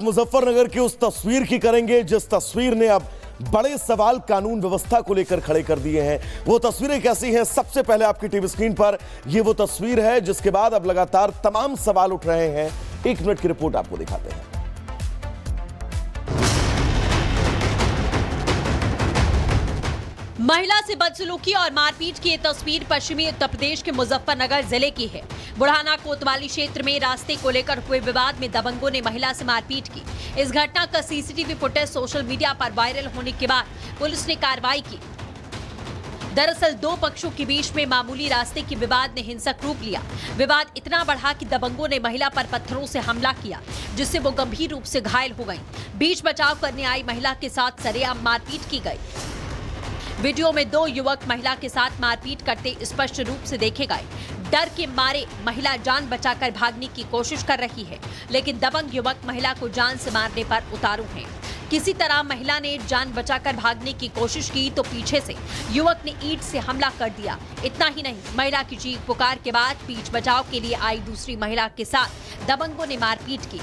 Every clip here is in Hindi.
मुजफ्फरनगर की उस तस्वीर की करेंगे जिस तस्वीर ने अब बड़े सवाल कानून व्यवस्था को लेकर खड़े कर दिए हैं। वो तस्वीरें कैसी हैं? सबसे पहले आपकी टीवी स्क्रीन पर ये वो तस्वीर है जिसके बाद अब लगातार तमाम सवाल उठ रहे हैं। 1 मिनट की रिपोर्ट आपको दिखाते हैं। महिला से बदसलूकी और मारपीट की ये तस्वीर पश्चिमी उत्तर प्रदेश के मुजफ्फरनगर जिले की है। बुढ़ाना कोतवाली क्षेत्र में रास्ते को लेकर हुए विवाद में दबंगों ने महिला से मारपीट की। इस घटना का सीसीटीवी फुटेज सोशल मीडिया पर वायरल होने के बाद पुलिस ने कार्रवाई की। दरअसल दो पक्षों के बीच में मामूली रास्ते के विवाद ने हिंसक रूप लिया। विवाद इतना बढ़ा कि दबंगों ने महिला पर पत्थरों से हमला किया, जिससे वो गंभीर रूप से घायल हो गई। बीच बचाव करने आई महिला के साथ सरेआम मारपीट की गई। वीडियो में 2 युवक महिला के साथ मारपीट करते स्पष्ट रूप से देखे गए। डर के मारे महिला जान बचाकर भागने की कोशिश कर रही है, लेकिन दबंग युवक महिला को जान से मारने पर उतारू हैं। किसी तरह महिला ने जान बचाकर भागने की कोशिश की तो पीछे से युवक ने ईंट से हमला कर दिया। इतना ही नहीं, महिला की चीख पुकार के बाद बीच बचाव के लिए आई दूसरी महिला के साथ दबंगों ने मारपीट की।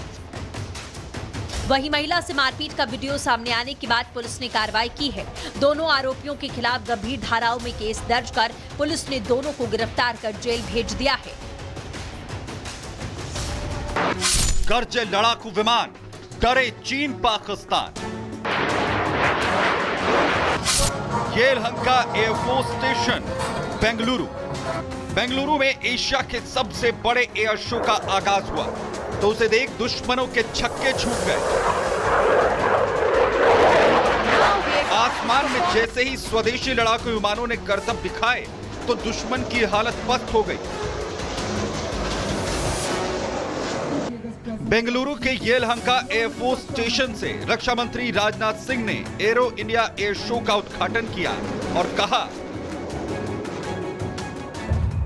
वहीं महिला से मारपीट का वीडियो सामने आने के बाद पुलिस ने कार्रवाई की है। दोनों आरोपियों के खिलाफ गंभीर धाराओं में केस दर्ज कर पुलिस ने दोनों को गिरफ्तार कर जेल भेज दिया है। गरजे लड़ाकू विमान, डरे चीन पाकिस्तान। येलहंका एयरफोर्स स्टेशन बेंगलुरु में एशिया के सबसे बड़े एयर शो का आगाज हुआ तो उसे देख दुश्मनों के छक्के छूट गए। आसमान में जैसे ही स्वदेशी लड़ाकू विमानों ने करतब दिखाए तो दुश्मन की हालत पस्त हो गई। बेंगलुरु के येलहंका एयरफोर्स स्टेशन से रक्षा मंत्री राजनाथ सिंह ने एरो इंडिया एयर शो का उद्घाटन किया और कहा,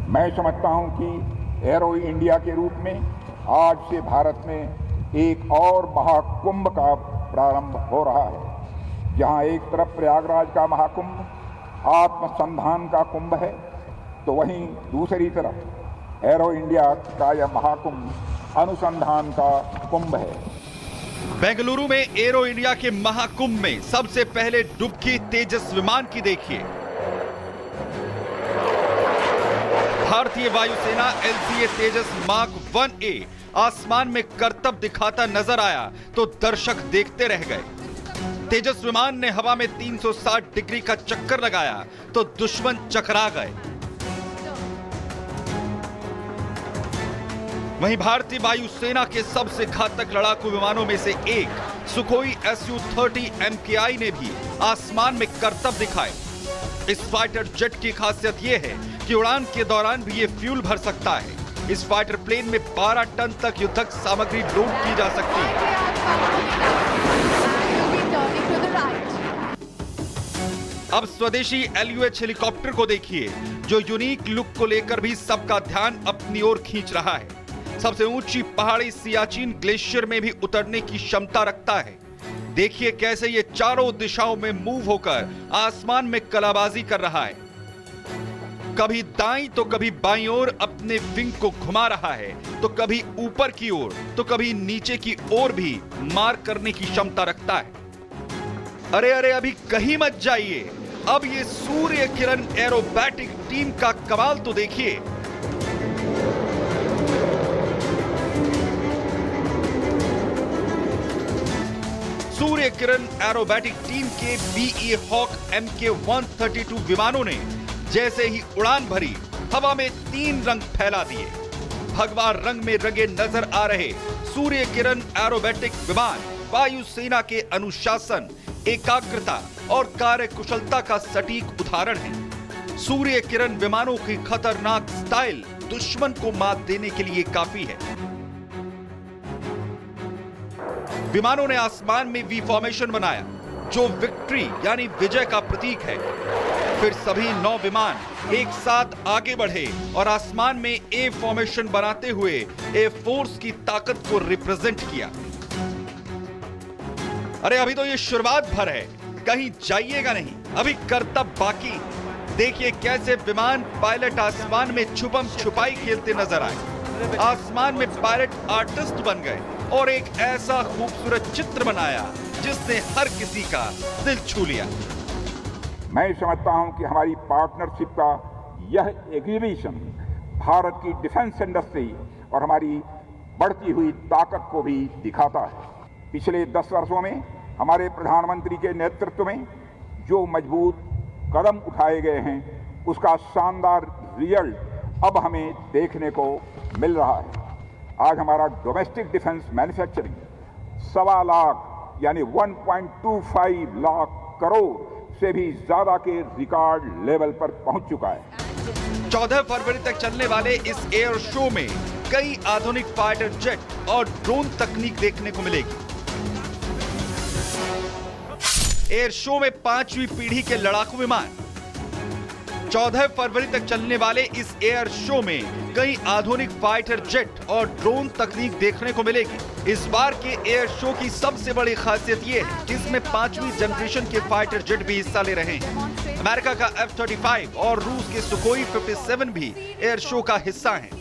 मैं समझता हूं कि एरो इंडिया के रूप में आज से भारत में एक और महाकुंभ का प्रारंभ हो रहा है। जहां एक तरफ प्रयागराज का महाकुंभ आत्मसंधान का कुंभ है, तो वहीं दूसरी तरफ एरो इंडिया का यह महाकुंभ अनुसंधान का कुंभ है। बेंगलुरु में एरो इंडिया के महाकुंभ में सबसे पहले डुबकी तेजस विमान की देखिए। भारतीय वायुसेना LCA तेजस मार्क 1A आसमान में करतब दिखाता नजर आया तो दर्शक देखते रह गए। तेजस विमान ने हवा में 360 डिग्री का चक्कर लगाया तो दुश्मन चकरा गए। वहीं भारतीय वायुसेना के सबसे घातक लड़ाकू विमानों में से एक सुखोई Su-30 MKI ने भी आसमान में करतब दिखाए। इस फाइटर जेट की खासियत यह है कि उड़ान के दौरान भी ये फ्यूल भर सकता है। इस फाइटर प्लेन में 12 टन तक युद्धक सामग्री लोड की जा सकती है। अब स्वदेशी LUH हेलीकॉप्टर को देखिए, जो यूनिक लुक को लेकर भी सबका ध्यान अपनी ओर खींच रहा है। सबसे ऊंची पहाड़ी सियाचिन ग्लेशियर में भी उतरने की क्षमता रखता है। देखिए कैसे ये चारों दिशाओं में मूव होकर आसमान में कलाबाजी कर रहा है। कभी दाईं तो कभी बाईं ओर अपने विंग को घुमा रहा है, तो कभी ऊपर की ओर तो कभी नीचे की ओर भी मार करने की क्षमता रखता है। अरे अभी कहीं मत जाइए, अब ये सूर्य किरण एरोबैटिक टीम का कमाल तो देखिए। सूर्य किरण एरोबैटिक टीम के BE हॉक MK-132 विमानों ने जैसे ही उड़ान भरी, हवा में 3 रंग फैला दिए। भगवा रंग में रंगे नजर आ रहे सूर्य किरण एरोबैटिक विमान वायुसेना के अनुशासन, एकाग्रता और कार्यकुशलता का सटीक उदाहरण है। सूर्य किरण विमानों की खतरनाक स्टाइल दुश्मन को मात देने के लिए काफी है। विमानों ने आसमान में वी फॉर्मेशन बनाया, जो विक्ट्री यानी विजय का प्रतीक है। फिर सभी 9 विमान एक साथ आगे बढ़े और आसमान में ए फॉर्मेशन बनाते हुए एयरफोर्स की ताकत को रिप्रेजेंट किया। अरे अभी तो ये शुरुआत भर है, कहीं जाइएगा नहीं, अभी करतब बाकी। देखिए कैसे विमान पायलट आसमान में छुपम छुपाई खेलते नजर आए। आसमान में पायलट आर्टिस्ट बन गए। और एक ऐसा खूबसूरत चित्र बनाया जिसने हर किसी का दिल छू लिया। मैं समझता हूं कि हमारी पार्टनरशिप का यह एग्जीबिशन भारत की डिफेंस इंडस्ट्री और हमारी बढ़ती हुई ताकत को भी दिखाता है। पिछले 10 वर्षों में हमारे प्रधानमंत्री के नेतृत्व में जो मजबूत कदम उठाए गए हैं उसका शानदार रिजल्ट अब हमें देखने को मिल रहा है। आज हमारा डोमेस्टिक डिफेंस मैन्युफैक्चरिंग 1.25 लाख यानी 1.25 लाख करोड़ से भी ज्यादा के रिकॉर्ड लेवल पर पहुंच चुका है। 14 फरवरी तक चलने वाले इस एयर शो में कई आधुनिक फाइटर जेट और ड्रोन तकनीक देखने को मिलेगी। एयर शो में 5वीं पीढ़ी के लड़ाकू विमान। 14 फरवरी तक चलने वाले इस एयर शो में कई आधुनिक फाइटर जेट और ड्रोन तकनीक देखने को मिलेगी। इस बार के एयर शो की सबसे बड़ी खासियत यह है कि इसमें 5वीं जनरेशन के फाइटर जेट भी हिस्सा ले रहे हैं। अमेरिका का F-35 और रूस के सुखोई 57 भी एयर शो का हिस्सा हैं।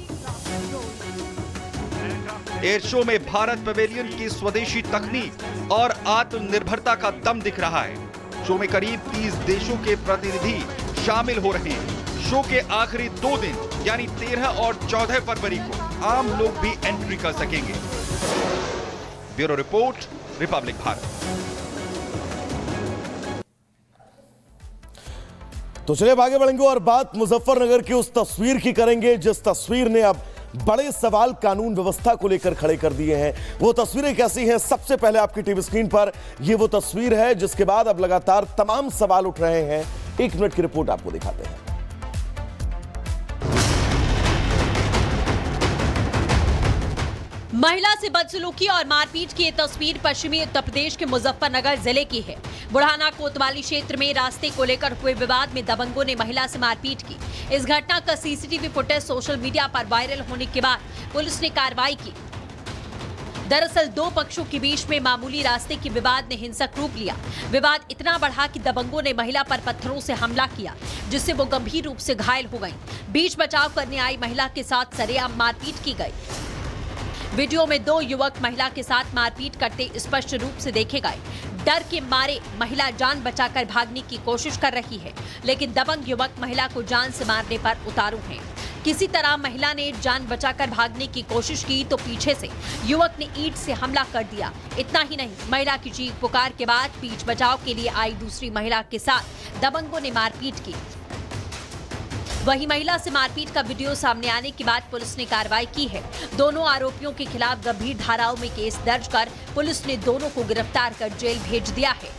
एयर शो में भारत पवेलियन की स्वदेशी तकनीक और आत्मनिर्भरता का दम दिख रहा है। शो में करीब 30 देशों के प्रतिनिधि शामिल हो रहे हैं। शो के आखिरी 2 दिन यानी 13 और 14 फरवरी को आम लोग भी एंट्री कर सकेंगे। Bureau report, Republic Bharat. तो चलिए अब आगे बढ़ेंगे और बात मुजफ्फरनगर की उस तस्वीर की करेंगे जिस तस्वीर ने अब बड़े सवाल कानून व्यवस्था को लेकर खड़े कर दिए हैं। वो तस्वीरें कैसी हैं? सबसे पहले आपकी टीवी स्क्रीन पर ये वो तस्वीर है जिसके बाद अब लगातार तमाम सवाल उठ रहे हैं। 1 मिनट की रिपोर्ट आपको दिखाते हैं। महिला से बदसलूकी और मारपीट की ये तस्वीर पश्चिमी उत्तर प्रदेश के मुजफ्फरनगर जिले की है। बुढ़ाना कोतवाली क्षेत्र में रास्ते को लेकर हुए विवाद में दबंगों ने महिला से मारपीट की। इस घटना का सीसीटीवी फुटेज सोशल मीडिया पर वायरल होने के बाद पुलिस ने कार्रवाई की। दरअसल 2 पक्षों के बीच में मामूली रास्ते के विवाद ने हिंसक रूप लिया। विवाद इतना बढ़ा कि दबंगों ने महिला पर पत्थरों से हमला किया, जिससे वो गंभीर रूप से घायल हो गई। बीच बचाव करने आई महिला के साथ सरेआम मारपीट की गई। वीडियो में 2 युवक महिला के साथ मारपीट करते स्पष्ट रूप से देखे गए। डर के मारे महिला जान बचाकर भागने की कोशिश कर रही है, लेकिन दबंग युवक महिला को जान से मारने पर उतारू हैं। किसी तरह महिला ने जान बचाकर भागने की कोशिश की तो पीछे से युवक ने ईंट से हमला कर दिया। इतना ही नहीं, महिला की चीख पुकार के बाद बीच बचाव के लिए आई दूसरी महिला के साथ दबंगों ने मारपीट की। वहीं महिला से मारपीट का वीडियो सामने आने के बाद पुलिस ने कार्रवाई की है। दोनों आरोपियों के खिलाफ गंभीर धाराओं में केस दर्ज कर पुलिस ने दोनों को गिरफ्तार कर जेल भेज दिया है।